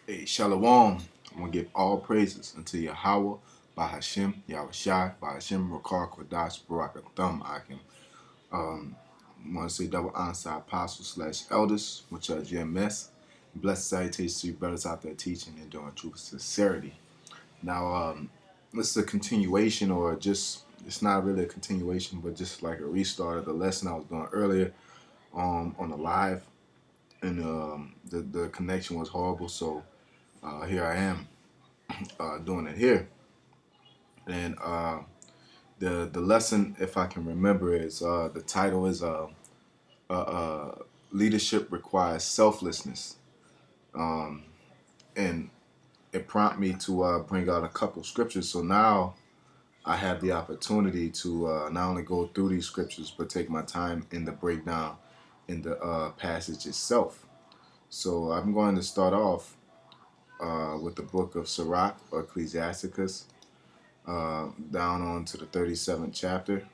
Hey, Shalom. I want to give all praises unto Yahweh, by Hashem, Yahushai, by Hashem, Rakar, Kodash, Barak, Thumb, Akim. I want to say double honor to apostles slash elders, which are GMS. Blessed salutations to you brothers out there teaching and doing truth and sincerity. Now, this is a continuation, or just, it's not really a continuation, but just like a restart of the lesson I was doing earlier on the live. And the connection was horrible, so here I am doing it here. And the lesson, if I can remember, is the title is leadership requires selflessness, and it prompted me to bring out a couple scriptures. So now I have the opportunity to not only go through these scriptures, but take my time in the breakdown in the passage itself. So I'm going to start off with the book of Sirach or Ecclesiasticus, down on to the 37th chapter.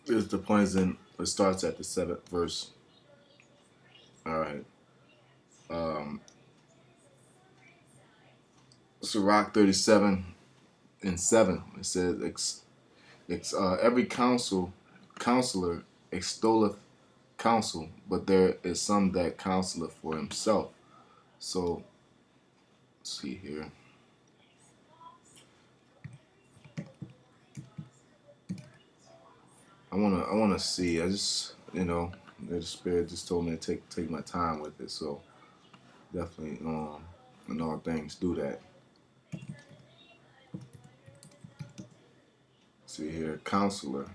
Here's the points in. It starts at the 7th verse. All right. Sirach 37 and 7. It says, every counselor extolleth counsel, but there is some that counseleth for himself. So, let's see here. I wanna see. I just, the Spirit just told me to take my time with it. So definitely, in all things, do that. See here, counselor.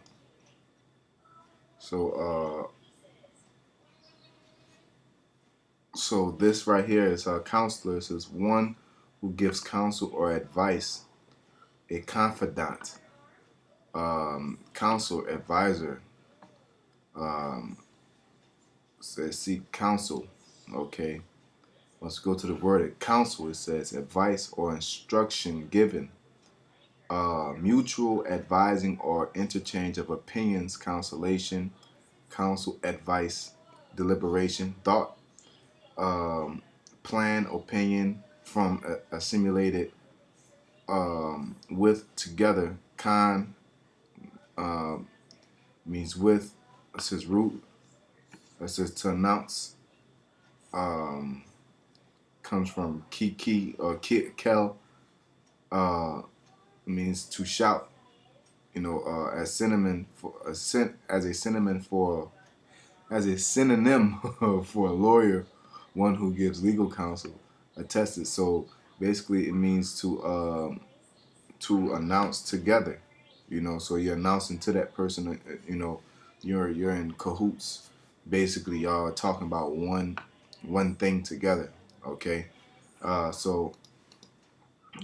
So this right here is a counselor. It says one who gives counsel or advice, a confidant, counsel, advisor. Says seek counsel. Okay. Let's go to the word counsel. It says advice or instruction given. Mutual advising or interchange of opinions, consolation, counsel, advice, deliberation, thought, plan, opinion from assimilated with, together. Con means with. It says root. It says to announce. Comes from kiki or kel. Means to shout. As synonym for as a synonym for a lawyer, one who gives legal counsel, attested. So basically, it means to announce together. So you're announcing to that person. You're in cahoots. Basically, y'all are talking about one thing together. Okay, so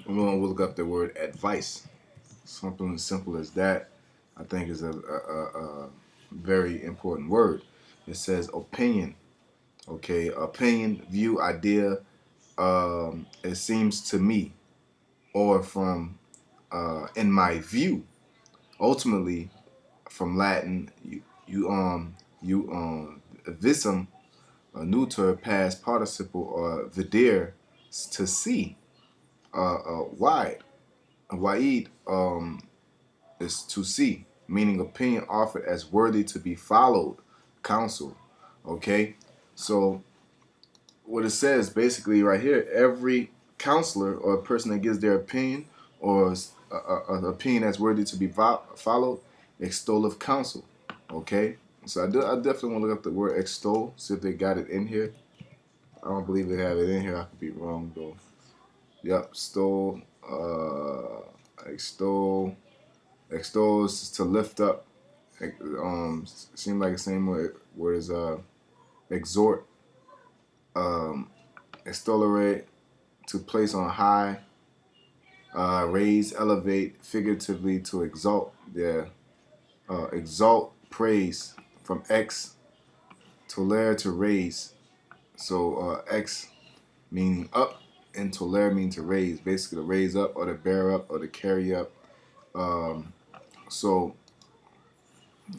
we're gonna look up the word advice. Something as simple as that, I think, is a very important word. It says opinion. Okay, opinion, view, idea. It seems to me, or from in my view. Ultimately, from Latin, visum, neuter, past participle, or videre, to see, wide. Wa'id is to see, meaning opinion offered as worthy to be followed, counsel. Okay, so what it says basically right here, every counselor or a person that gives their opinion or an opinion that's worthy to be followed, extolleth counsel. Okay, so I definitely want to look up the word extol, see if they got it in here. I don't believe they have it in here. I could be wrong though. Yep, extol is to lift up. Seem like the same word as exhort, extollerate, to place on high, raise, elevate, figuratively to exalt. Exalt, praise, from ex, tolere, to raise. So ex meaning up, and tolere means to raise, basically to raise up or to bear up or to carry up. So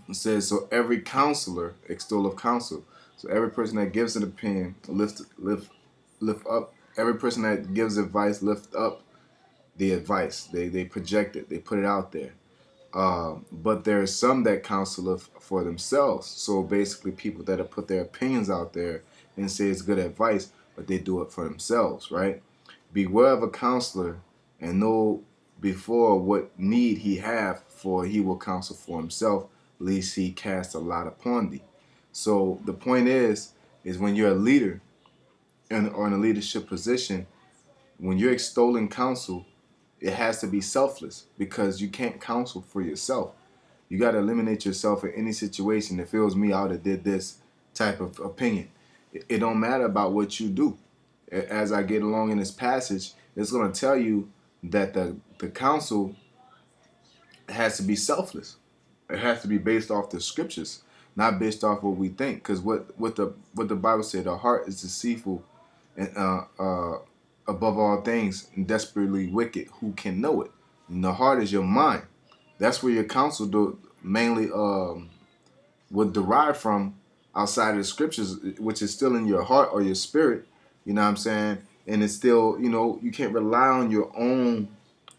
it says, so every counselor extol of counsel. So every person that gives an opinion lift up. Every person that gives advice lift up the advice. They project it. They put it out there. But there's some that counsel for themselves. So basically, people that have put their opinions out there and say it's good advice, but they do it for themselves, right? Beware of a counselor and know before what need he have, for he will counsel for himself, lest he cast a lot upon thee. So the point is when you're a leader or in a leadership position, when you're extolling counsel, it has to be selfless because you can't counsel for yourself. You got to eliminate yourself in any situation that feels me, I would have did this type of opinion. It don't matter about what you do. As I get along in this passage, it's going to tell you that the counsel has to be selfless. It has to be based off the scriptures, not based off what we think. Because what the Bible said, the heart is deceitful and above all things, and desperately wicked. Who can know it? And the heart is your mind. That's where your counsel mainly would derive from outside of the scriptures, which is still in your heart or your spirit. You know what I'm saying? And it's still, you can't rely on your own,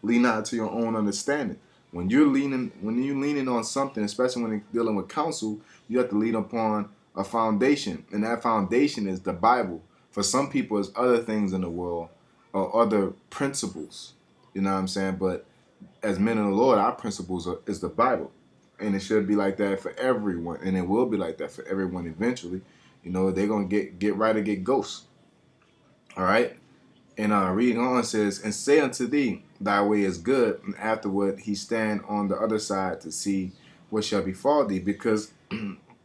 lean out to your own understanding. When you're leaning on something, especially when you're dealing with counsel, you have to lean upon a foundation, and that foundation is the Bible. For some people, it's other things in the world or other principles. You know what I'm saying? But as men of the Lord, our principles is the Bible, and it should be like that for everyone, and it will be like that for everyone eventually. They're gonna get right or get ghosts. All right. And reading on, it says, and say unto thee, thy way is good, and afterward he stand on the other side to see what shall befall thee, because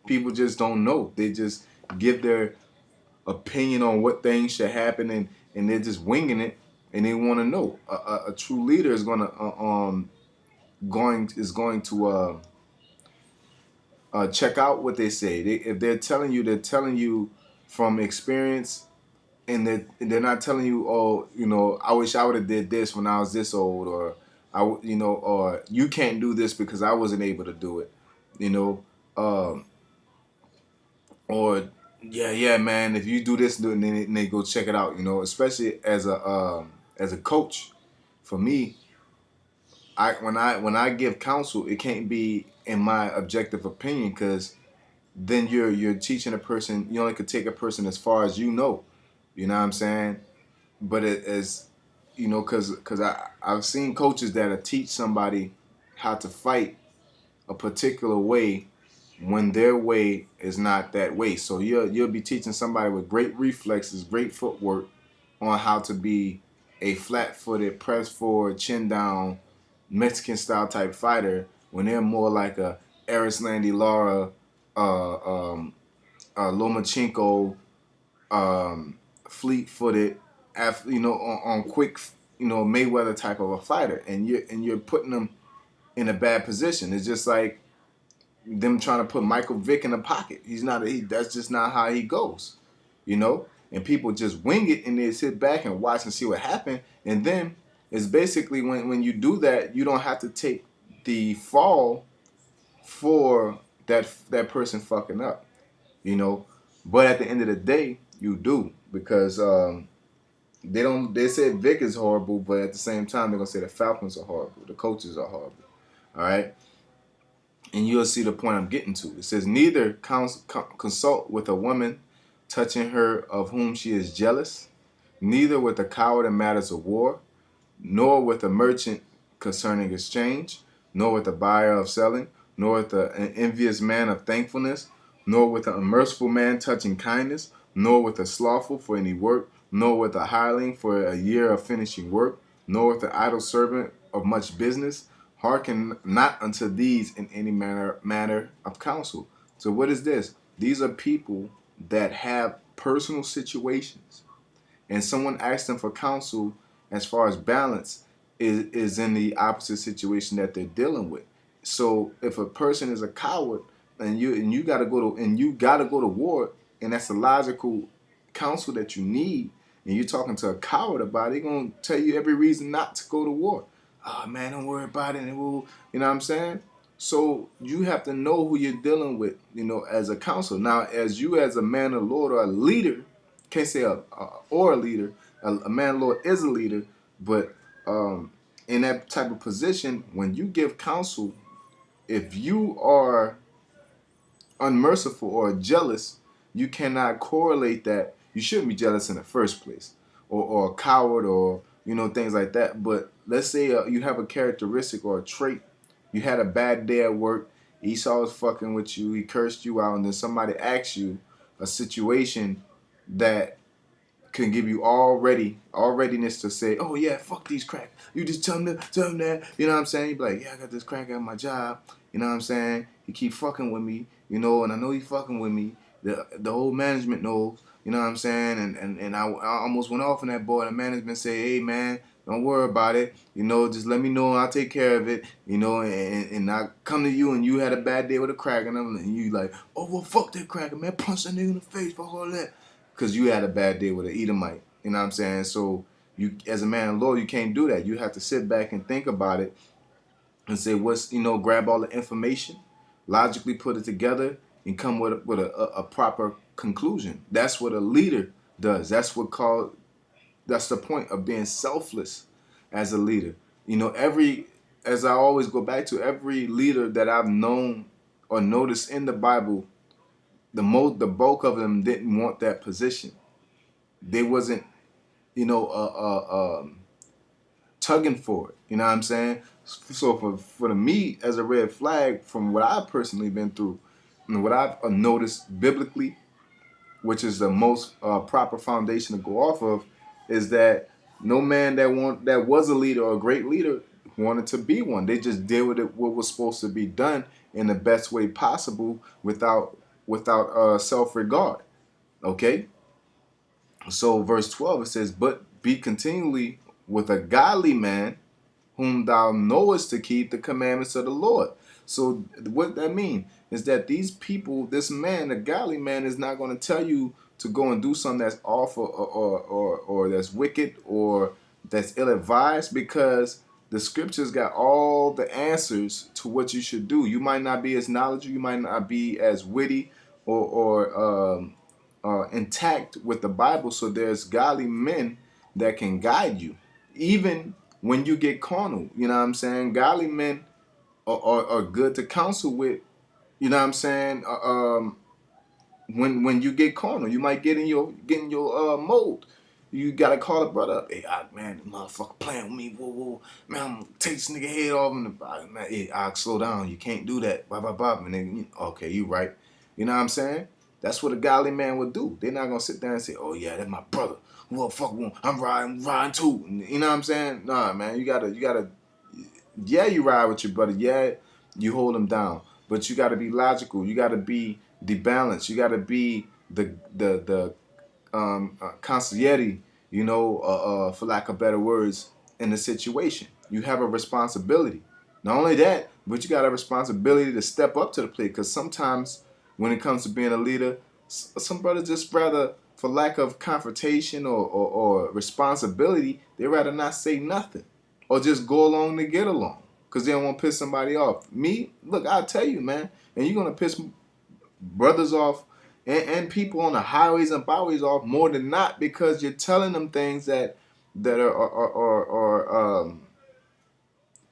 people just don't know. They just give their opinion on what things should happen, and they're just winging it, and they want to know. A true leader is going to check out what they say. If they're telling you from experience, and they're not telling you, oh, I wish I would have did this when I was this old, or or you can't do this because I wasn't able to do it, you know, um, or yeah, man, if you do this, and then they go check it out, especially as a coach. For me, when I give counsel, it can't be in my objective opinion, because then you're teaching a person. You only could take a person as far as you know. You know what I'm saying? But it is, because I've seen coaches that'll teach somebody how to fight a particular way when their way is not that way. So you'll be teaching somebody with great reflexes, great footwork, on how to be a flat-footed, press forward, chin down, Mexican style type fighter, when they're more like a Landy Lara, Lomachenko, fleet-footed, on quick, Mayweather type of a fighter, and you're putting them in a bad position. It's just like them trying to put Michael Vick in a pocket. He's not. That's just not how he goes, And people just wing it, and they sit back and watch and see what happened. And then it's basically when you do that, you don't have to take the fall for that person fucking up, But at the end of the day, you do, because they don't. They said Vic is horrible, but at the same time, they're gonna say the Falcons are horrible, the coaches are horrible. All right. And you'll see the point I'm getting to. It says, neither consult with a woman touching her of whom she is jealous, neither with a coward in matters of war, nor with a merchant concerning exchange, nor with a buyer of selling, nor with an envious man of thankfulness, nor with an unmerciful man touching kindness, nor with a slothful for any work, nor with a hireling for a year of finishing work, nor with an idle servant of much business. Hearken not unto these in any matter of counsel. So what is this? These are people that have personal situations, and someone asks them for counsel as far as balance is in the opposite situation that they're dealing with. So if a person is a coward, and you gotta go to war, and that's the logical counsel that you need, and you're talking to a coward about it, they're gonna tell you every reason not to go to war. Oh man, don't worry about it. And you know what I'm saying? So you have to know who you're dealing with, as a counsel. Now, as you as a man of the Lord or a leader, can't say or a leader, a man of the Lord is a leader, but in that type of position, when you give counsel, if you are unmerciful or jealous, you cannot correlate that. You shouldn't be jealous in the first place, or a coward, or things like that. But let's say you have a characteristic or a trait. You had a bad day at work. Esau was fucking with you. He cursed you out, and then somebody asks you a situation that can give you all readiness to say, oh yeah, fuck these crack. You just tell them that. You know what I'm saying? You be like, yeah, I got this crack at my job. You know what I'm saying? He keep fucking with me, and I know he fucking with me. The whole management knows, you know what I'm saying? And I almost went off on that boy. The management say, hey man, don't worry about it. Just let me know and I'll take care of it. And I come to you and you had a bad day with a crack and you like, oh well, fuck that cracker, man. Punch that nigga in the face, fuck all that. Because you had a bad day with an Edomite. You know what I'm saying? So you, as a man of law, you can't do that. You have to sit back and think about it and say, grab all the information, logically put it together, and come with a proper conclusion. That's what a leader does. That's the point of being selfless as a leader. As I always go back to, every leader that I've known or noticed in the Bible, the bulk of them didn't want that position. They wasn't, tugging for it. You know what I'm saying? So for me as a red flag, from what I've personally been through and what I've noticed biblically, which is the most proper foundation to go off of, is that no man that was a leader or a great leader wanted to be one. They just did what was supposed to be done in the best way possible without self-regard. Okay? So verse 12, it says, but be continually with a godly man whom thou knowest to keep the commandments of the Lord. So what that means is that these people, this man, the godly man, is not going to tell you to go and do something that's awful or that's wicked or that's ill-advised, because the scriptures got all the answers to what you should do. You might not be as knowledgeable, you might not be as witty or intact with the Bible. So there's godly men that can guide you, even when you get carnal. You know what I'm saying? Godly men are good to counsel with. You know what I'm saying? When you get carnal, you might get in your mode. You gotta call a brother up. Hey, man, the motherfucker playing with me. Whoa, whoa, man, I'm gonna take this nigga head off in the body. Man, hey, slow down. You can't do that. Blah blah blah. And then, okay, you right. You know what I'm saying? That's what a godly man would do. They're not gonna sit there and say, "Oh yeah, that's my brother. Well, fuck, I'm riding too." You know what I'm saying? Nah, man, you gotta. Yeah, you ride with your brother. Yeah, you hold him down, but you gotta be logical. You gotta be the balance. You gotta be the consigliere, for lack of better words, in the situation. You have a responsibility. Not only that, but you got a responsibility to step up to the plate. Because sometimes when it comes to being a leader, some brothers just rather, for lack of confrontation or responsibility, they rather not say nothing or just go along to get along because they don't want to piss somebody off. Me, look, I'll tell you, man, and you're going to piss brothers off and people on the highways and byways off more than not, because you're telling them things that are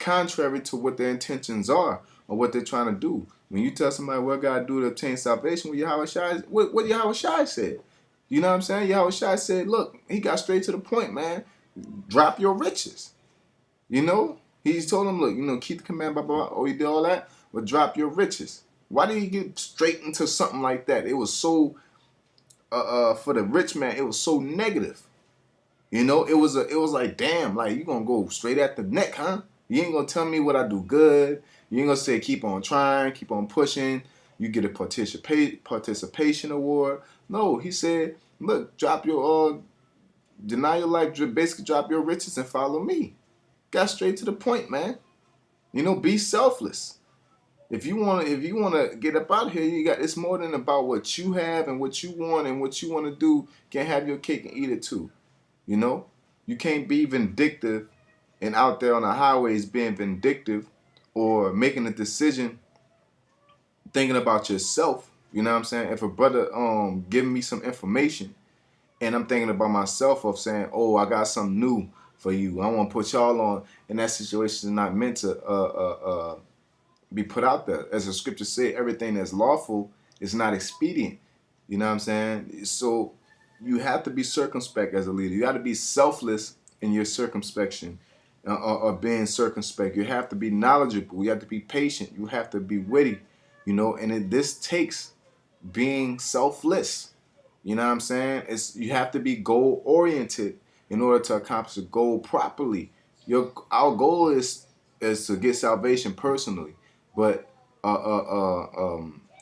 contrary to what their intentions are or what they're trying to do. When you tell somebody what God to do to obtain salvation, what Yahweh Shai said. You know what I'm saying? Yahweh Shai said, look, he got straight to the point, man. Drop your riches. He's told them, look, keep the command, blah, blah, blah. Oh, you did all that? But drop your riches. Why did he get straight into something like that? It was so, for the rich man, it was so negative. It was like, damn, like, you gonna go straight at the neck, huh? You ain't gonna tell me what I do good. You ain't gonna say keep on trying, keep on pushing. You get a participation award. No, he said, look, drop your deny your life, basically drop your riches and follow me. Got straight to the point, man. Be selfless. If you wanna get up out here, it's more than about what you have and what you want and what you want to do. Can't have your cake and eat it too. You can't be vindictive and out there on the highways being vindictive or making a decision thinking about yourself. You know what I'm saying? If a brother giving me some information and I'm thinking about myself of saying, oh, I got something new for you. I want to put y'all on, and that situation is not meant to be put out there. As the scripture say, everything that's lawful is not expedient. You know what I'm saying? So you have to be circumspect as a leader. You got to be selfless in your circumspection or being circumspect. You have to be knowledgeable. You have to be patient. You have to be witty. And this takes being selfless. You know what I'm saying? You have to be goal oriented in order to accomplish a goal properly. Our goal is to get salvation personally, but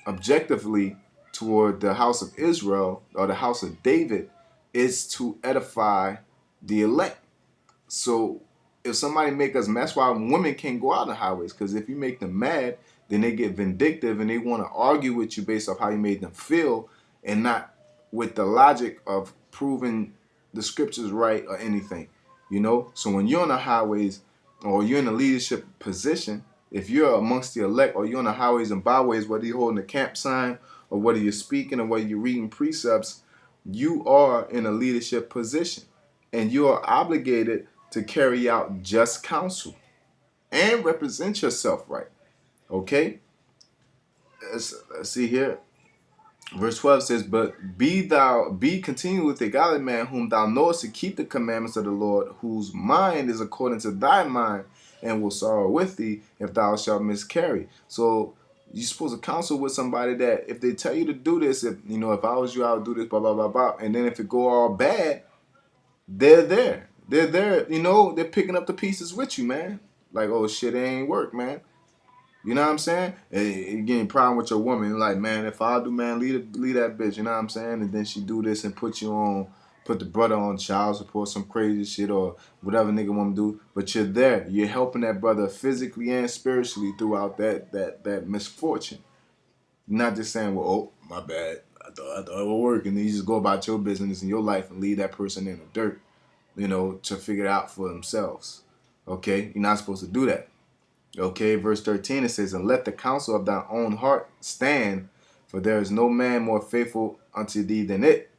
objectively toward the house of Israel or the house of David is to edify the elect. So if somebody make us mad, that's why women can't go out on the highways. Because if you make them mad, then they get vindictive and they want to argue with you based off how you made them feel, and not with the logic of proving the scriptures right or anything. So when you're on the highways or you're in a leadership position, if you're amongst the elect or you're on the highways and byways, whether you're holding a camp sign or whether you're speaking or whether you're reading precepts, you are in a leadership position and you are obligated to carry out just counsel and represent yourself right. Okay? Let's see here. Verse 12 says, but be continued with a godly man whom thou knowest to keep the commandments of the Lord, whose mind is according to thy mind, and will sorrow with thee if thou shalt miscarry. So you're supposed to counsel with somebody that if they tell you to do this, if I was you, I would do this, blah, blah, blah, blah. And then if it go all bad, they're there. They're there, they're picking up the pieces with you, man. Like, oh shit, it ain't work, man. You know what I'm saying? And you getting a problem with your woman. Like, man, if I do, man, leave that bitch, you know what I'm saying? And then she do this and put the brother on child support, some crazy shit or whatever nigga want to do. But you're there. You're helping that brother physically and spiritually throughout that misfortune. You're not just saying, well, oh, my bad. I thought it would work. And then you just go about your business in your life and leave that person in the dirt, to figure it out for themselves. Okay? You're not supposed to do that. Okay, verse 13, it says, and let the counsel of thy own heart stand, for there is no man more faithful unto thee than it.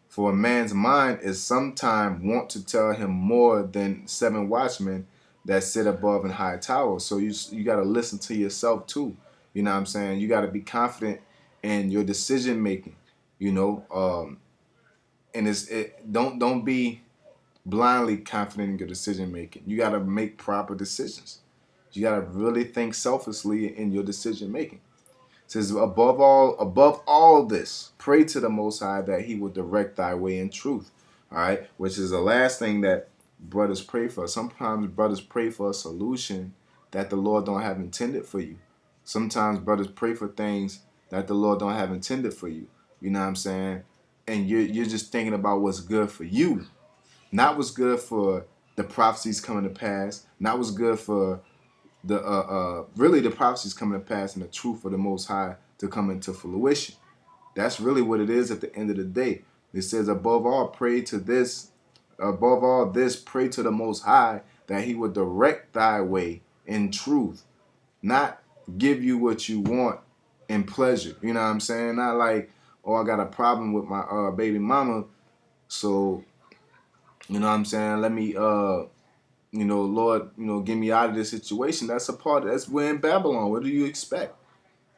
For a man's mind is sometime wont to tell him more than 7 watchmen that sit above in high towers. So you got to listen to yourself too. You know what I'm saying? You got to be confident in your decision making. And don't be blindly confident in your decision making. You got to make proper decisions. You got to really think selflessly in your decision making. It says, above all this, pray to the Most High that He will direct thy way in truth. All right, which is the last thing that brothers pray for. Sometimes brothers pray for a solution that the Lord don't have intended for you. Sometimes brothers pray for things that the Lord don't have intended for you. You know what I'm saying? And you're just thinking about what's good for you, not what's good for the prophecies coming to pass, not what's good for really the prophecies coming to pass and the truth of the Most High to come into fruition. That's really what it is at the end of the day. It says, above all this, pray to the Most High that He would direct thy way in truth, not give you what you want in pleasure. You know what I'm saying? Not like, oh, I got a problem with my baby mama, so you know what I'm saying? Let me Lord, get me out of this situation. We're in Babylon. What do you expect?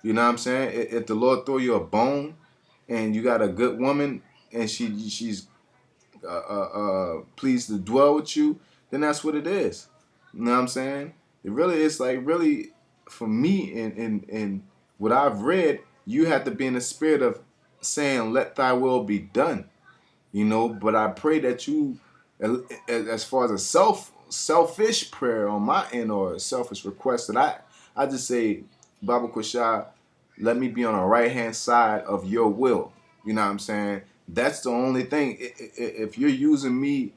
You know what I'm saying? If the Lord throw you a bone and you got a good woman and she's pleased to dwell with you, then that's what it is. You know what I'm saying? It's like really for me in what I've read, you have to be in the spirit of saying, let thy will be done. But I pray that you, as far as a selfish prayer on my end or a selfish request, that I just say, Baba Kushai, let me be on the right hand side of your will. You know what I'm saying? That's the only thing. If you're using me,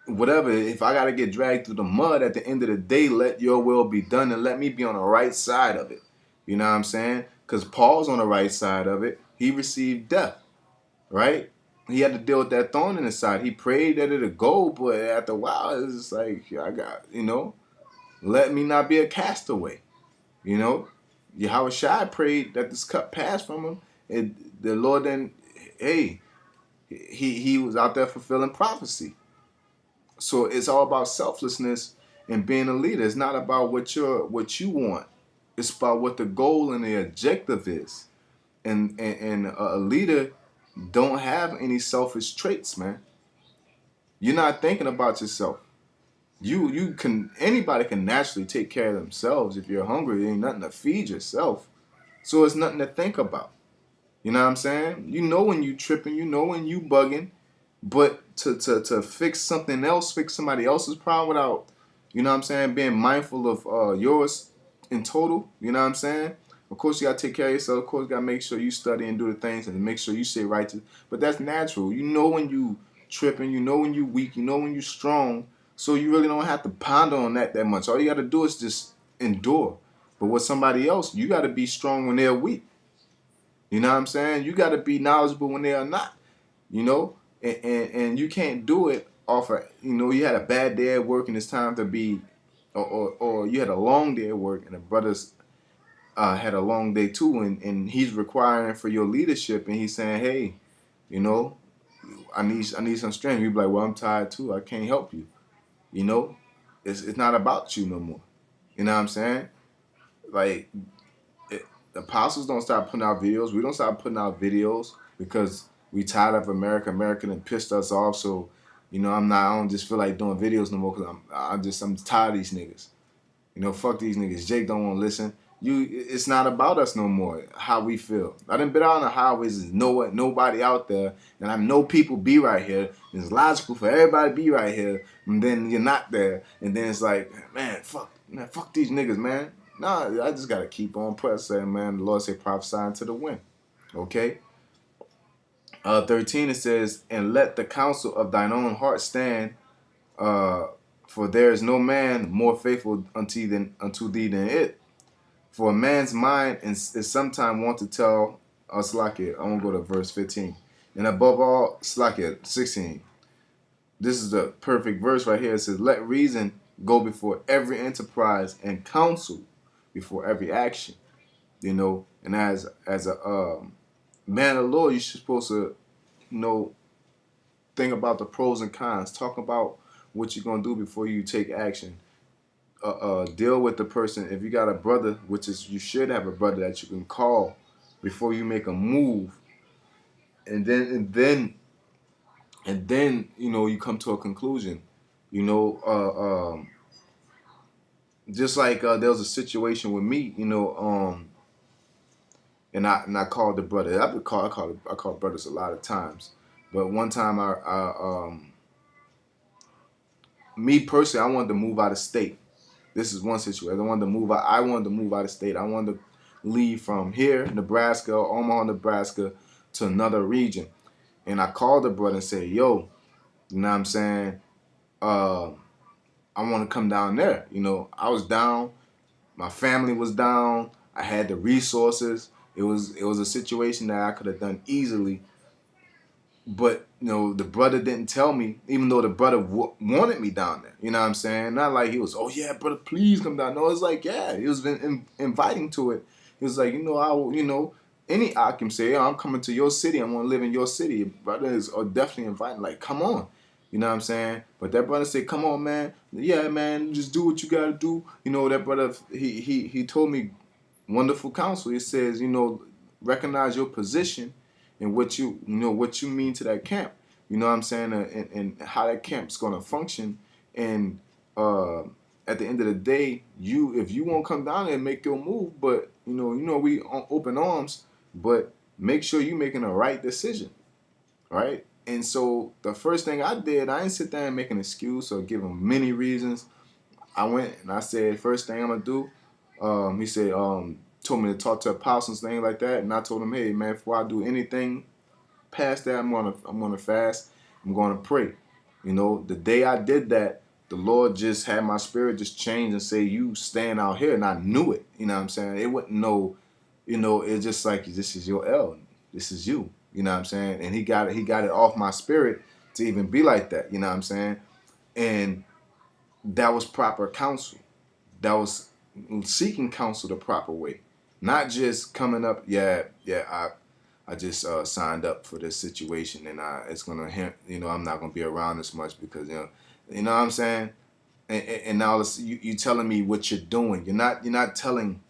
whatever, if I got to get dragged through the mud at the end of the day, let your will be done and let me be on the right side of it. You know what I'm saying? Because Paul's on the right side of it. He received death, right? He had to deal with that thorn in his side. He prayed that it'd go, but after a while, it's just like, I got, let me not be a castaway. You know, Yahweh Shai prayed that this cup passed from him, and the Lord then, hey, he was out there fulfilling prophecy. So it's all about selflessness and being a leader. It's not about what you want. It's about what the goal and the objective is. And a leader don't have any selfish traits, man. You're not thinking about yourself. You can anybody can naturally take care of themselves. If you're hungry, there ain't nothing to feed yourself. So it's nothing to think about. You know what I'm saying? You know when you tripping, you know when you bugging, but to fix something else, fix somebody else's problem without, you know what I'm saying, being mindful of yours in total, you know what I'm saying? Of course you gotta take care of yourself. Of course you gotta make sure you study and do the things and make sure you stay righteous. But that's natural. You know when you tripping, you know when you weak, you know when you strong. So you really don't have to ponder on that much. All you gotta do is just endure. But with somebody else, you gotta be strong when they're weak. You know what I'm saying? You got to be knowledgeable when they are not. You know, and you can't do it off of, you had a bad day at work and it's time to be, or you had a long day at work and the brothers had a long day too, and he's requiring for your leadership and he's saying, hey, you know, I need some strength. You be like, well, I'm tired too. I can't help you. You know, it's not about you no more. You know what I'm saying? Like, the apostles don't start putting out videos. We don't start putting out videos because we tired of America. America done pissed us off. So, I don't just feel like doing videos no more because I'm tired of these niggas. Fuck these niggas. Jake don't want to listen. It's not about us no more. How we feel. I done been out on the highways. There's nobody out there, and I know people be right here. It's logical for everybody to be right here, and then you're not there, and then it's like, man, fuck these niggas, man. Nah, I just gotta keep on pressing, man. The Lord say prophesying to the wind. Okay. 13 it says, and let the counsel of thine own heart stand, uh, for there is no man more faithful unto thee than it. For a man's mind is sometimes want to tell us like it. I'm gonna go to verse 15. And above all, like it, 16. This is the perfect verse right here. It says, let reason go before every enterprise and counsel before every action. And as a man of law, you're supposed to, think about the pros and cons. Talk about what you're gonna do before you take action. Deal with the person. If you got a brother, which is you should have a brother that you can call before you make a move, and then you come to a conclusion. You know, just like there was a situation with me. And I called the brother. I call brothers a lot of times, but one time me personally, I wanted to move out of state. This is one situation. I wanted to move out. I wanted to move out of state. I wanted to leave from here, Nebraska, Omaha, Nebraska, to another region. And I called the brother and said, "Yo, you know what I'm saying? I want to come down there." I was down. My family was down. I had the resources. It was a situation that I could have done easily, but the brother didn't tell me, even though the brother wanted me down there. You know what I'm saying? Not like he was, oh yeah, brother, please come down. No, it's like, yeah, he was inviting to it. He was like, I will, any I can say, I'm coming to your city. I want to live in your city. Brothers are definitely inviting. Like, come on. You know what I'm saying? But that brother said, come on, man. Yeah, man, just do what you got to do. That brother, he told me wonderful counsel. It says, recognize your position and what you mean to that camp. You know what I'm saying? And how that camp's gonna function. And at the end of the day, if you won't come down there and make your move, but we on open arms, but make sure you making the right decision, right? And so the first thing I did, I didn't sit there and make an excuse or give him many reasons. I went and I said, first thing I'm gonna do. He said, told me to talk to apostles, things like that, and I told him, hey man, before I do anything past that, I'm gonna fast. I'm gonna pray. The day I did that, the Lord just had my spirit just change and say, you stand out here, and I knew it. You know what I'm saying? It wasn't it's just like, this is your L. This is you. You know what I'm saying? And he got it off my spirit to even be like that. You know what I'm saying? And that was proper counsel. That was seeking counsel the proper way, not just coming up. I just signed up for this situation, and it's gonna hint. I'm not gonna be around as much because you know what I'm saying. And now you telling me what you're doing. You're not telling.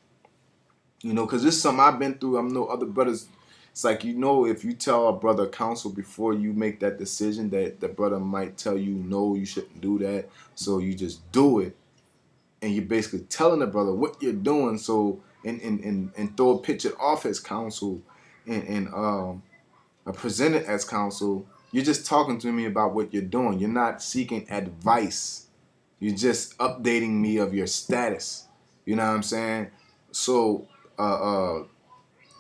Because this is something I've been through. I'm no other brothers. It's like, if you tell a brother counsel before you make that decision, that the brother might tell you, no, you shouldn't do that. So you just do it. And you're basically telling the brother what you're doing. So, and throw a picture off as counsel and present it as counsel. You're just talking to me about what you're doing. You're not seeking advice. You're just updating me of your status. You know what I'm saying? So,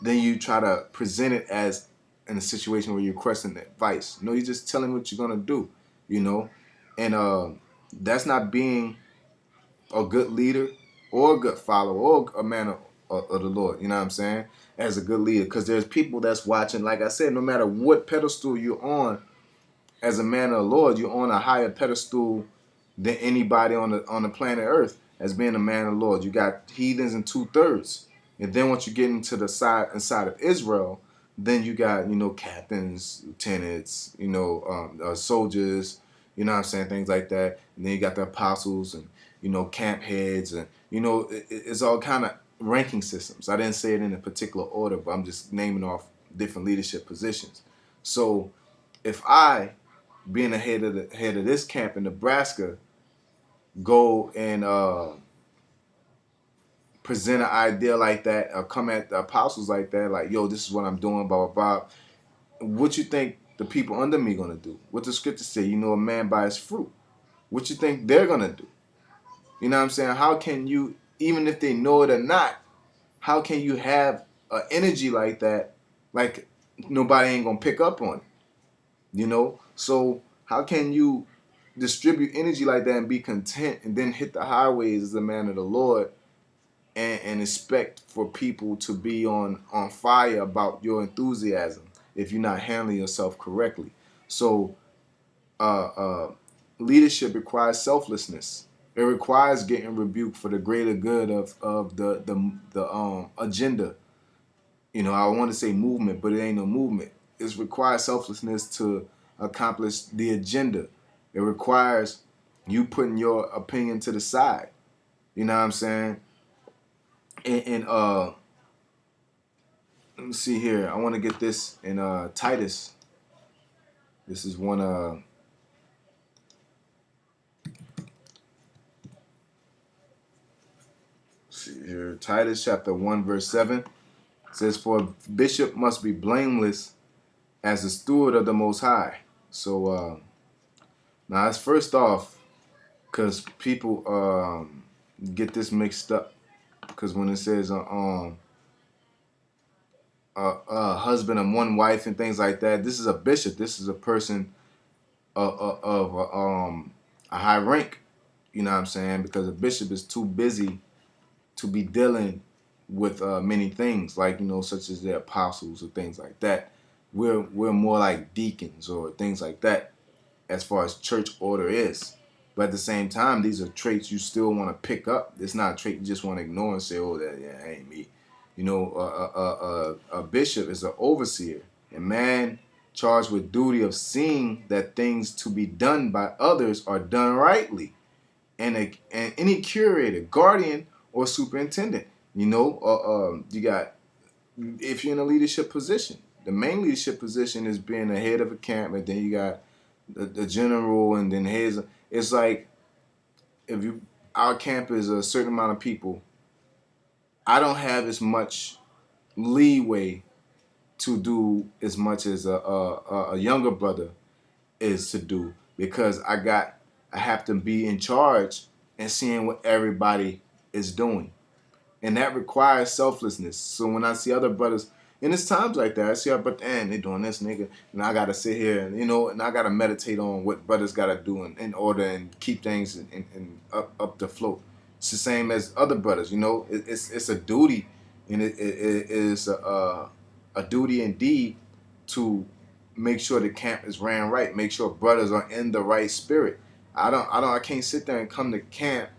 then you try to present it as in a situation where you're requesting advice. No, you're just telling what you're gonna do, you know, and that's not being a good leader or a good follower or a man of the Lord. You know what I'm saying? As a good leader, because there's people that's watching. Like I said, no matter what pedestal you're on, as a man of the Lord, you're on a higher pedestal than anybody on the planet Earth as being a man of the Lord. You got heathens in 2/3. And then once you get into the side inside of Israel, then you got, captains, lieutenants, soldiers, you know what I'm saying, things like that. And then you got the apostles and, camp heads and, it's all kind of ranking systems. I didn't say it in a particular order, but I'm just naming off different leadership positions. So if I, being the head of this camp in Nebraska, go and present an idea like that, or come at the apostles like that, like, yo, this is what I'm doing, blah, blah, blah. What you think the people under me gonna do? What the scripture say, a man by his fruit. What you think they're gonna do? You know what I'm saying? How can you, even if they know it or not, how can you have an energy like that, like nobody ain't gonna pick up on it? So how can you distribute energy like that and be content and then hit the highways as a man of the Lord and expect for people to be on fire about your enthusiasm if you're not handling yourself correctly? So leadership requires selflessness. It requires getting rebuked for the greater good of the agenda. I want to say movement, but it ain't no movement. It requires selflessness to accomplish the agenda. It requires you putting your opinion to the side. You know what I'm saying? And let me see here. I want to get this in Titus. This is one see here. Titus chapter 1 verse 7 says, "For a bishop must be blameless as a steward of the Most High." So now that's first off, because people get this mixed up. Because when it says husband and one wife and things like that, this is a bishop. This is a person of a high rank. You know what I'm saying? Because a bishop is too busy to be dealing with many things, like such as the apostles or things like that. We're more like deacons or things like that as far as church order is. But at the same time, these are traits you still want to pick up. It's not a trait you just want to ignore and say, "Oh, that ain't me." A bishop is an overseer, a man charged with duty of seeing that things to be done by others are done rightly, and any curator, guardian, or superintendent. You got, if you're in a leadership position, the main leadership position is being the head of a camp, and then you got the general, and then heads. It's like if our camp is a certain amount of people, I don't have as much leeway to do as much as a younger brother is to do, because I have to be in charge and seeing what everybody is doing. And that requires selflessness. So when I see other brothers, and it's times like that, I see, but damn, they doing this, nigga, and I gotta sit here and and I gotta meditate on what brothers gotta do in order and keep things in up the float. It's the same as other brothers, it's a duty, and it is a duty indeed to make sure the camp is ran right, make sure brothers are in the right spirit. I can't sit there and come to camp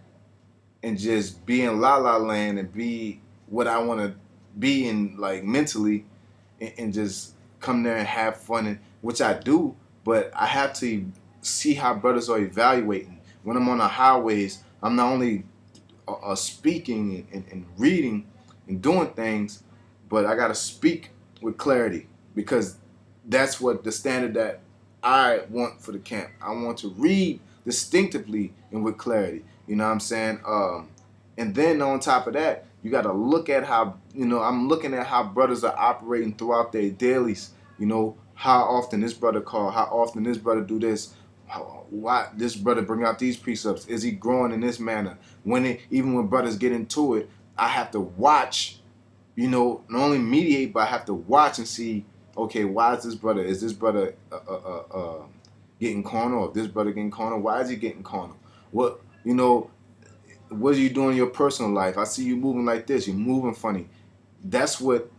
and just be in la la land and be what I want to be in, like mentally, and just come there and have fun, and which I do. But I have to see how brothers are evaluating when I'm on the highways. I'm not only speaking and reading and doing things, but I got to speak with clarity, because that's what the standard that I want for the camp. I want to read distinctively and with clarity. You know what I'm saying? And then on top of that, you got to look at how, I'm looking at how brothers are operating throughout their dailies. How often this brother call, how often this brother do this, why this brother bring out these precepts. Is he growing in this manner? Even when brothers get into it, I have to watch, not only mediate, but I have to watch and see, okay, why is this brother getting corner, or if this brother getting corner, why is he getting corner? What are you doing in your personal life? I see you moving like this, you're moving funny. That's what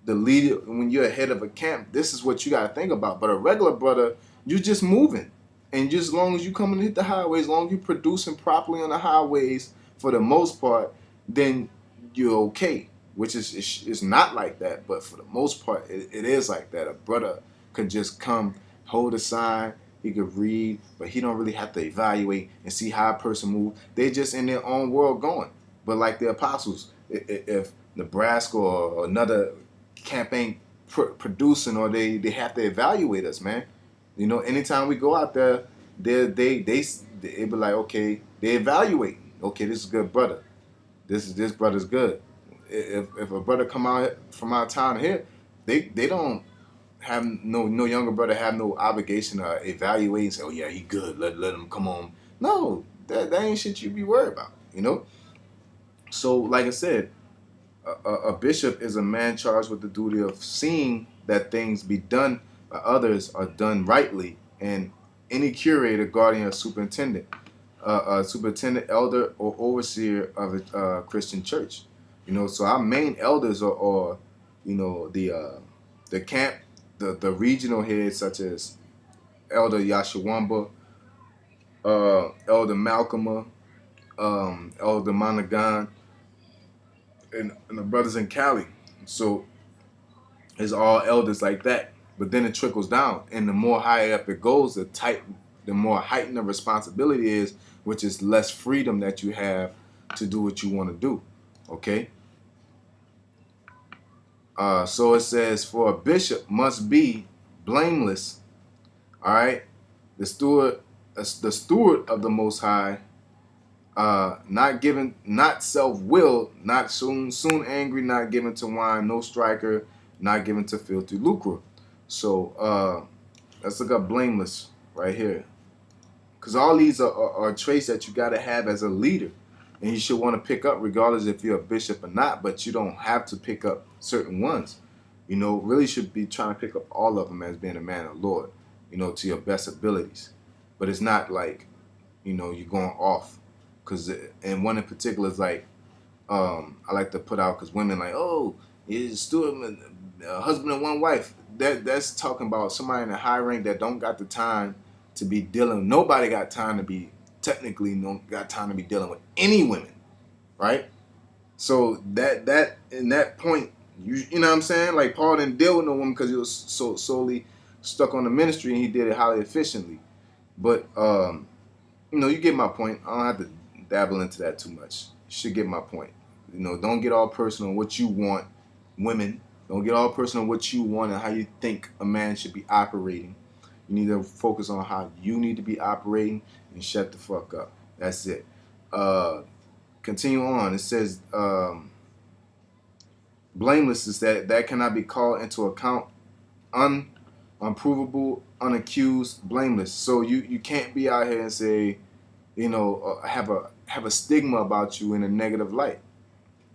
the leader, when you're ahead of a camp, this is what you got to think about. But a regular brother, you're just moving. And just as long as you come and hit the highways, as long as you're producing properly on the highways for the most part, then you're okay. Which is not like that, but for the most part, it is like that. A brother could just come, hold a sign, he could read, but he don't really have to evaluate and see how a person moves. They just in their own world going. But like the apostles, if Nebraska or another camp ain't producing, or they have to evaluate us, man. Anytime we go out there, they be like, okay, they evaluate. Okay, this is a good brother. This brother's good. If a brother come out from our town here, they don't have no younger brother have no obligation to evaluate and say, oh yeah, he good. Let him come on. No, that ain't shit you be worried about. So like I said, a bishop is a man charged with the duty of seeing that things be done by others are done rightly, and any curator, guardian, or superintendent, elder, or overseer of a Christian church. So our main elders are the camp, the regional heads such as Elder Yashawamba, Elder Malcolm, Elder Monaghan, and the brothers in Cali. So it's all elders like that. But then it trickles down, and the more higher up it goes, the more heightened the responsibility is, which is less freedom that you have to do what you want to do. Okay. So it says, for a bishop must be blameless. All right, the steward of the Most High, not self-willed, not soon angry, not given to wine, no striker, not given to filthy lucre. So let's look up blameless right here, because all these are traits that you got to have as a leader, and you should want to pick up regardless if you're a bishop or not. But you don't have to pick up certain ones. Really should be trying to pick up all of them as being a man of the Lord, to your best abilities. But it's not like, you're going off. And one in particular is like, I like to put out, because women like, oh, he's still a husband and one wife. That's talking about somebody in a high rank that don't got the time to be dealing. Nobody got time to be, technically, don't got time to be dealing with any women, right? So that in that point, you know what I'm saying? Like Paul didn't deal with no woman because he was so solely stuck on the ministry, and he did it highly efficiently. But you get my point. I don't have to dabble into that too much. You should get my point. Don't get all personal on what you want, women. Don't get all personal on what you want and how you think a man should be operating. You need to focus on how you need to be operating and shut the fuck up. That's it. Continue on. It says, blameless is that cannot be called into account, unprovable, unaccused, blameless. So you can't be out here and say, have a stigma about you in a negative light.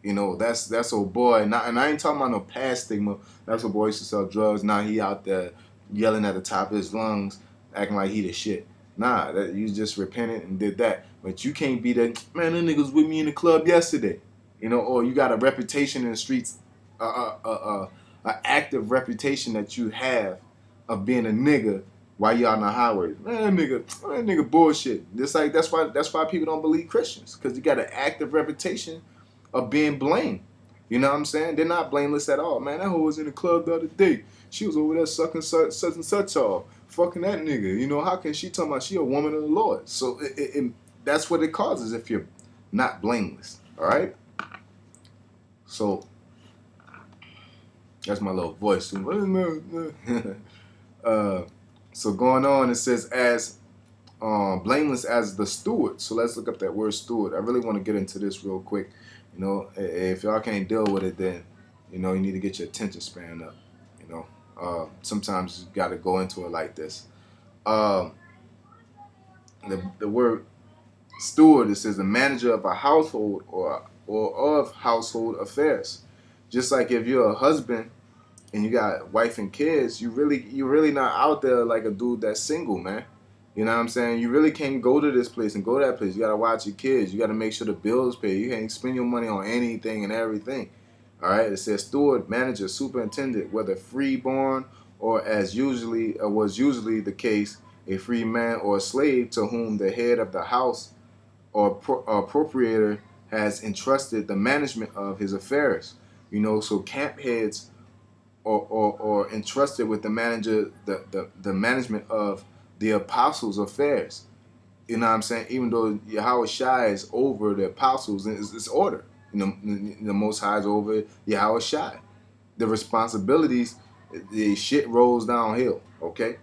That's old boy. And I ain't talking about no past stigma. That's what boy used to sell drugs. Now he out there yelling at the top of his lungs, acting like he the shit. Nah, that you just repented and did that. But you can't be that, man, that nigga was with me in the club yesterday. Or you got a reputation in the streets, a active reputation that you have of being a nigga Why y'all on the highways? Man, that nigga bullshit. It's like that's why people don't believe Christians, because you got an active reputation of being blamed. You know what I'm saying? They're not blameless at all, man. That hoe was in the club the other day. She was over there sucking such and such off, fucking that nigga. You know, how can she talk about she a woman of the Lord? So that's what it causes if you're not blameless. All right. So that's my little voice. So going on, it says as blameless as the steward. So let's look up that word steward. I really want to get into this real quick. You know, if y'all can't deal with it, then you know you need to get your attention span up. You know, sometimes you got to go into it like this. Um, the word steward, it says the manager of a household or of household affairs. Just like if you're a husband and you got wife and kids, you really not out there like a dude that's single, man. You know what I'm saying? You really can't go to this place and go to that place. You gotta watch your kids. You gotta make sure the bills pay. You can't spend your money on anything and everything. All right. It says steward, manager, superintendent, whether freeborn or as usually was usually the case, a free man or a slave to whom the head of the house or appropriator has entrusted the management of his affairs. You know, so camp heads or entrusted with the manager the management of the apostles' affairs. You know what I'm saying? Even though Yahweh Shai is over the apostles, it's order. You know, the Most High is over Yahweh Shai. The responsibilities, the shit rolls downhill. Okay,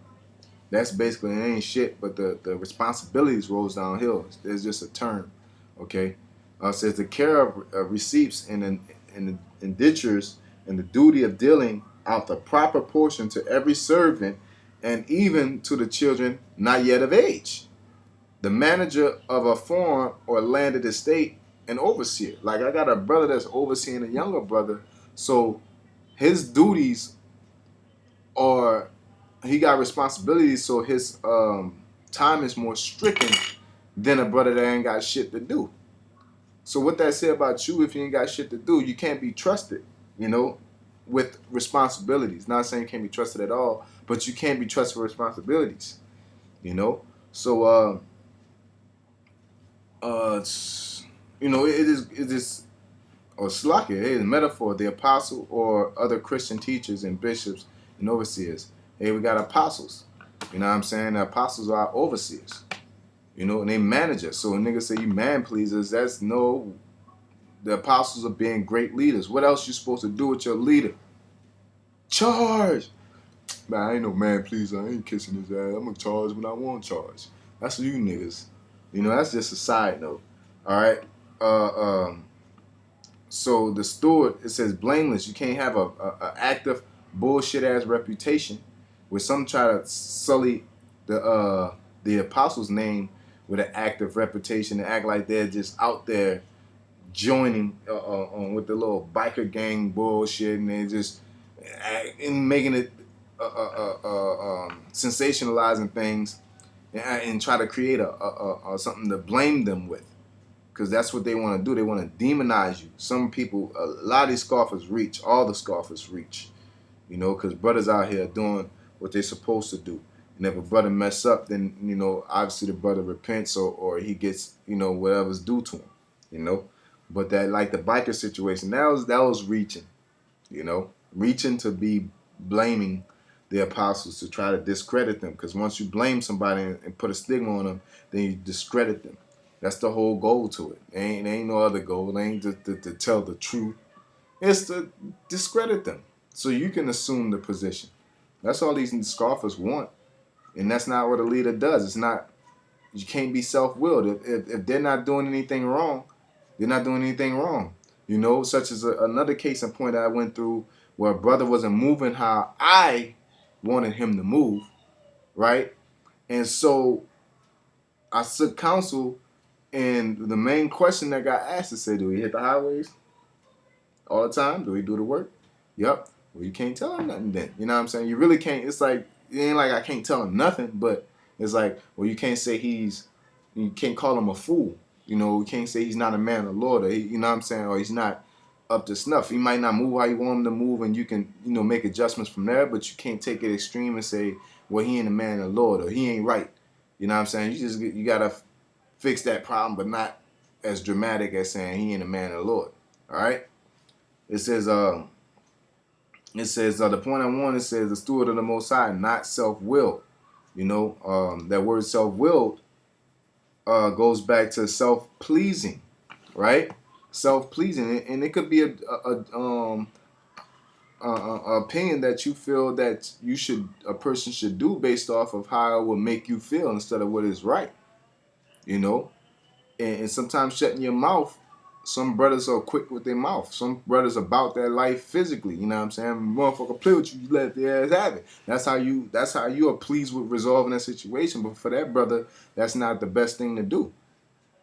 that's basically, it ain't shit, but the responsibilities rolls downhill. There's just a term. Okay, it says the care of receipts and indentures and the duty of dealing out the proper portion to every servant and even to the children not yet of age. The manager of a farm or landed estate, an overseer. Like I got a brother that's overseeing a younger brother, so his duties are, he got responsibilities, so his time is more stricken than a brother that ain't got shit to do. So what that say about you, if you ain't got shit to do, you can't be trusted, you know, with responsibilities. Not saying you can't be trusted at all, but you can't be trusted with responsibilities, you know. So you know, it is or slakia, it is a metaphor, the apostle or other Christian teachers and bishops and overseers. Hey, we got apostles. You know what I'm saying? The apostles are overseers. You know, and they manage us. So when niggas say you man pleasers, that's no, the apostles are being great leaders. What else you supposed to do with your leader? Charge! Man, I ain't no man pleaser. I ain't kissing his ass. I'm gonna charge when I want to charge. That's you niggas. You know, that's just a side note. All right. So the steward, it says blameless. You can't have a active bullshit ass reputation where some try to sully the apostles' name with an active reputation and act like they're just out there joining with the little biker gang bullshit, and they just and making it sensationalizing things and try to create a something to blame them with, because that's what they want to do. They want to demonize you. Some people, a lot of these scoffers reach. All the scoffers reach, you know, because brothers out here doing what they're supposed to do. And if a brother mess up, then, you know, obviously the brother repents or he gets, you know, whatever's due to him, you know. But that, like the biker situation, that was reaching, you know, reaching to be blaming the apostles to try to discredit them. Because once you blame somebody and put a stigma on them, then you discredit them. That's the whole goal to it. Ain't no other goal. It ain't to tell the truth. It's to discredit them so you can assume the position. That's all these scoffers want. And that's not what a leader does. It's not, you can't be self-willed. If they're not doing anything wrong, they're not doing anything wrong. You know, such as another case in point that I went through where a brother wasn't moving how I wanted him to move, right? And so I took counsel, and the main question that got asked is, say, do we hit the highways all the time? Do we do the work? Yep. Well, you can't tell him nothing then. You know what I'm saying? You really can't. It's like, it ain't like I can't tell him nothing, but it's like, well, you can't say you can't call him a fool. You know, you can't say he's not a man of the Lord, or you know what I'm saying, or he's not up to snuff. He might not move how you want him to move, and you can, make adjustments from there, but you can't take it extreme and say, well, he ain't a man of the Lord, or he ain't right. You know what I'm saying? You gotta fix that problem, but not as dramatic as saying he ain't a man of the Lord. All right. It says the point I want, it says the steward of the Most High, not self-willed. That word self-willed goes back to self-pleasing, right? Self-pleasing, and it could be a opinion that you feel that a person should do based off of how it will make you feel instead of what is right. And sometimes shutting your mouth. Some brothers are quick with their mouth. Some brothers about their life physically. You know what I'm saying? Motherfucker play with you, you let their ass have it. That's how you are pleased with resolving that situation. But for that brother, that's not the best thing to do.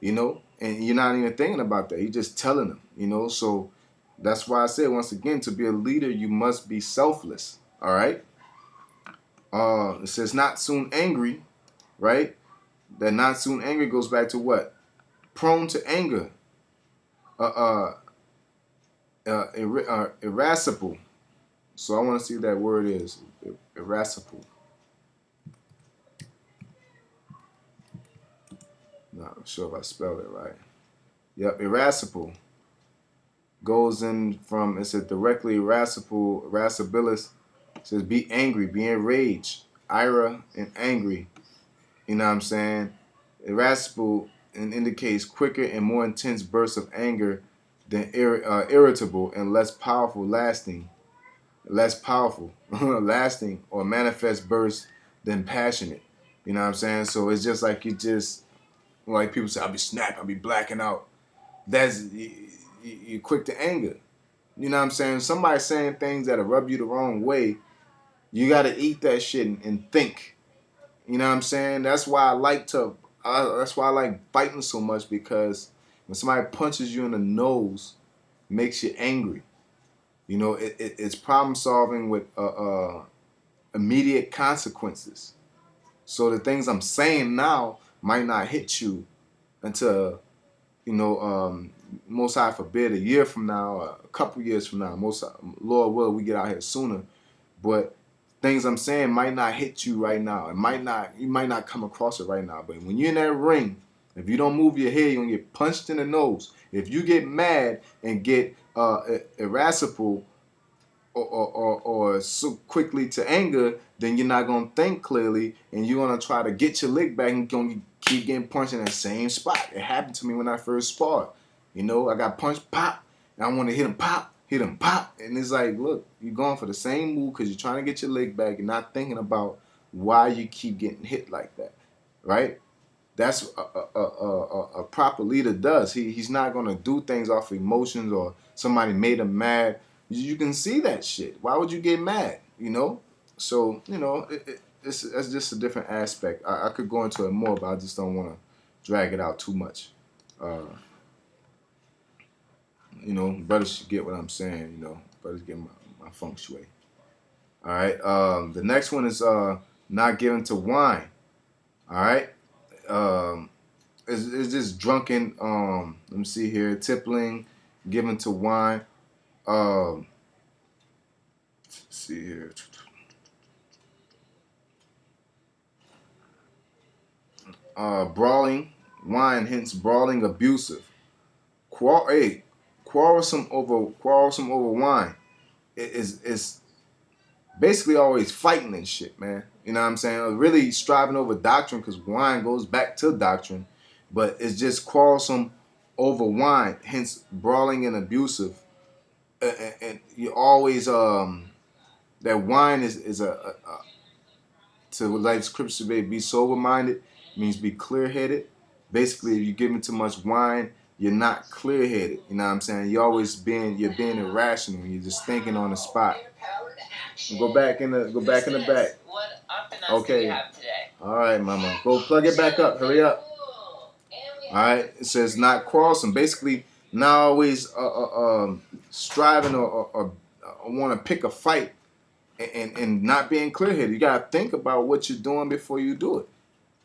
And you're not even thinking about that. You're just telling them. So that's why I said, once again, to be a leader, you must be selfless. All right. It says not soon angry, right? That not soon angry goes back to what? Prone to anger. Irascible. So I want to see what that word is. Irascible. Not sure if I spelled it right. Yep, irascible goes in from, it says directly irascibilis. It says be angry, be enraged, ira and angry. You know what I'm saying? Irascible indicates quicker and more intense bursts of anger than irritable and less powerful, lasting or manifest bursts than passionate. You know what I'm saying? So it's just like like people say, I'll be snapping, I'll be blacking out. You're quick to anger. You know what I'm saying? Somebody saying things that'll rub you the wrong way, you got to eat that shit and think. You know what I'm saying? That's why I like fighting so much, because when somebody punches you in the nose, it makes you angry. It's problem solving with immediate consequences. So the things I'm saying now might not hit you until, most high forbid, a year from now, a couple years from now. Lord will, we get out here sooner. But things I'm saying might not hit you right now. You might not come across it right now. But when you're in that ring, if you don't move your head, you're gonna get punched in the nose. If you get mad and get irascible or so quickly to anger, then you're not gonna think clearly, and you're gonna try to get your lick back and gonna keep getting punched in that same spot. It happened to me when I first sparred. I got punched, pop, and I want to hit him, pop, and it's like, look, you're going for the same move because you're trying to get your leg back and not thinking about why you keep getting hit like that, right? That's a proper leader does. He's not gonna do things off of emotions or somebody made him mad. You can see that shit. Why would you get mad? So that's just a different aspect. I could go into it more, but I just don't want to drag it out too much. Brothers should get what I'm saying. Brothers get my feng shui. All right. The next one is not given to wine. All right. It's just drunken. Let me see here. Tippling, given to wine. Let's see here. Brawling, wine, hence brawling, abusive. Quarrelsome over wine. It's basically always fighting and shit, man. You know what I'm saying? Really striving over doctrine, because wine goes back to doctrine, but it's just quarrelsome over wine, hence brawling and abusive. And you always that wine is a to like scripture be sober minded, means be clear headed. Basically, if you're giving too much wine, you're not clear headed. You know what I'm saying? You're being irrational. You're just thinking on the spot. Go back in the back. Okay. All right, mama. Go plug it back up. Hurry up. All right. It says not quarrelsome. Basically, not always striving or want to pick a fight and not being clear-headed. You got to think about what you're doing before you do it.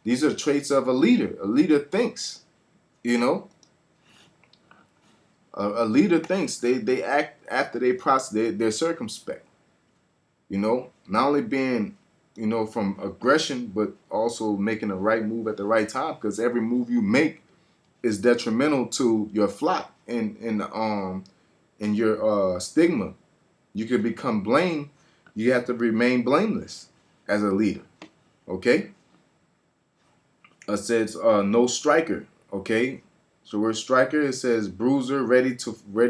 These are the traits of a leader. A leader thinks, A leader thinks. They act after they process. They're circumspect. Not only being, from aggression, but also making the right move at the right time. Because every move you make is detrimental to your flock and in your stigma. You could become blamed. You have to remain blameless as a leader. Okay. It says no striker. Okay. So we're striker. It says bruiser, ready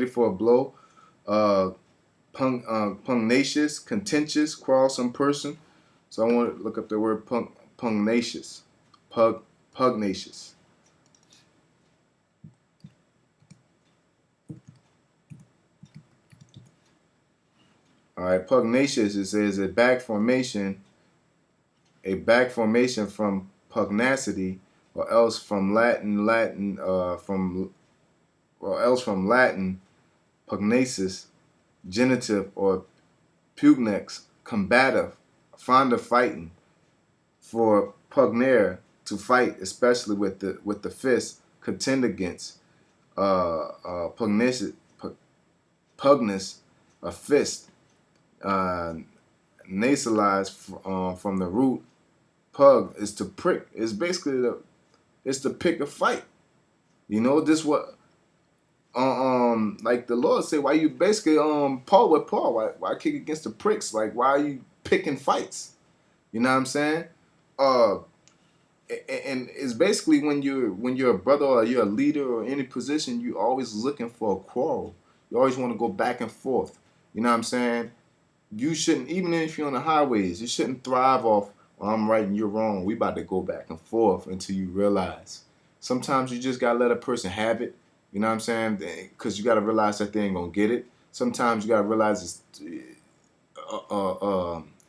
for a blow. Uh, pugnacious, contentious, quarrelsome person. So I want to look up the word pugnacious. Pugnacious. All right, pugnacious. It says a back formation from pugnacity, or else from Latin pugnacis, genitive, or pugnex, combative, fond of fighting. For pugnare, to fight, especially with the fist, contend against. Pugnacid, pugnus, a fist. Uh, Nasalized from the root pug is to prick. It's basically it's to pick a fight. This what like the Lord say, why you basically Paul with Paul, why kick against the pricks? Like, why are you picking fights? You know what I'm saying? Uh and it's basically when you're a brother or you're a leader or any position, you always looking for a quarrel. You always want to go back and forth. You know what I'm saying? You shouldn't, even if you're on the highways, you shouldn't thrive off, well, I'm right and you're wrong. We about to go back and forth until you realize. Sometimes you just gotta let a person have it. You know what I'm saying? Because you gotta realize that they ain't gonna get it. Sometimes you gotta realize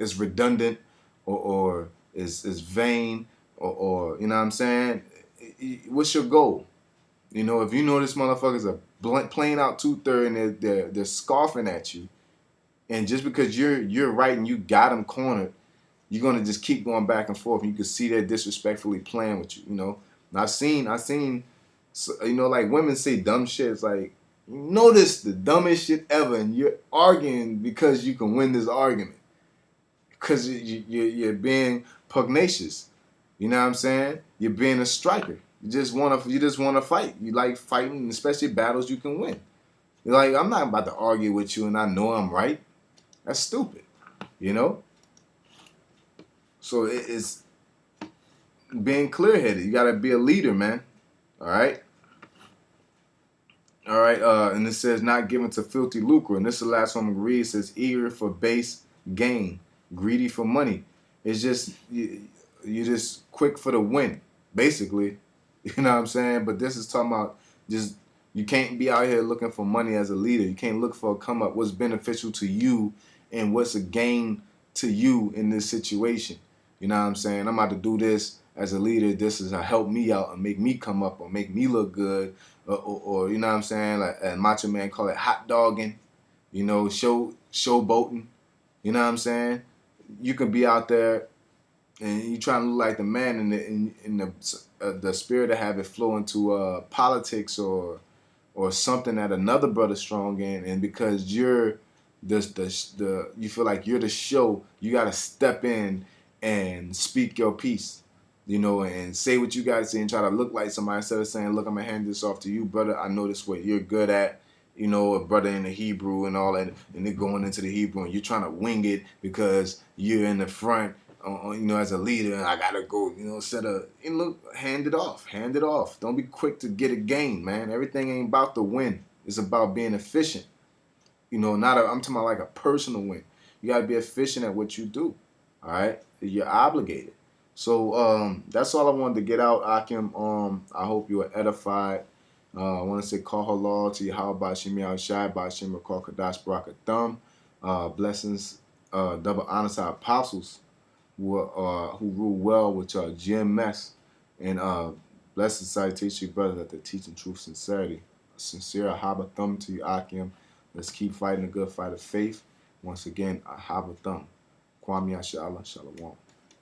it's redundant, or is vain, or you know what I'm saying? What's your goal? If you know this motherfucker's a plain out 2/3 and they're scoffing at you, and just because you're right and you got them cornered, you're gonna just keep going back and forth. And you can see they're disrespectfully playing with you. And I've seen, like women say dumb shit. It's like, notice the dumbest shit ever, and you're arguing because you can win this argument because you're being pugnacious. You know what I'm saying? You're being a striker. You just wanna fight. You like fighting, especially battles you can win. You're like, I'm not about to argue with you, and I know I'm right. That's stupid. You know. So it's being clear headed. You gotta be a leader, man. All right. All right. And it says not given to filthy lucre. And this is the last one I'm gonna read. It says eager for base gain, greedy for money. It's just you just quick for the win, basically. You know what I'm saying? But this is talking about just, you can't be out here looking for money as a leader. You can't look for a come up. What's beneficial to you and what's a gain to you in this situation. You know what I'm saying? I'm about to do this as a leader. This is to help me out and make me come up or make me look good, or you know what I'm saying? Like Macho Man call it hot dogging. Showboating. You know what I'm saying? You can be out there and you trying to look like the man in the spirit to have it flow into politics or something that another brother's strong in, and because you're you feel like you're the show, you got to step in and speak your piece, and say what you got to say and try to look like somebody instead of saying, look, I'm gonna hand this off to you, brother. I know this what you're good at. A brother in the Hebrew and all that, and they're going into the Hebrew, and you're trying to wing it because you're in the front, as a leader, and I gotta go, instead of, hand it off. Don't be quick to get a gain, man. Everything ain't about the win. It's about being efficient. I'm talking about like a personal win. You gotta be efficient at what you do. All right, you're obligated. So that's all I wanted to get out, Akim. I hope you were edified. I want to say call her law to you. How about Shimi Al Shai, by Shimmer call Kadash Baraka Thumb. Blessings, double honors our apostles who rule well with GMS, and blessed salutation, brothers, that they're teaching truth, sincerity. Sincere Ahaba Thumb to you, Akim. Let's keep fighting the good fight of faith. Once again, Ahaba Thumb. Kwame Asha Allah Shalom.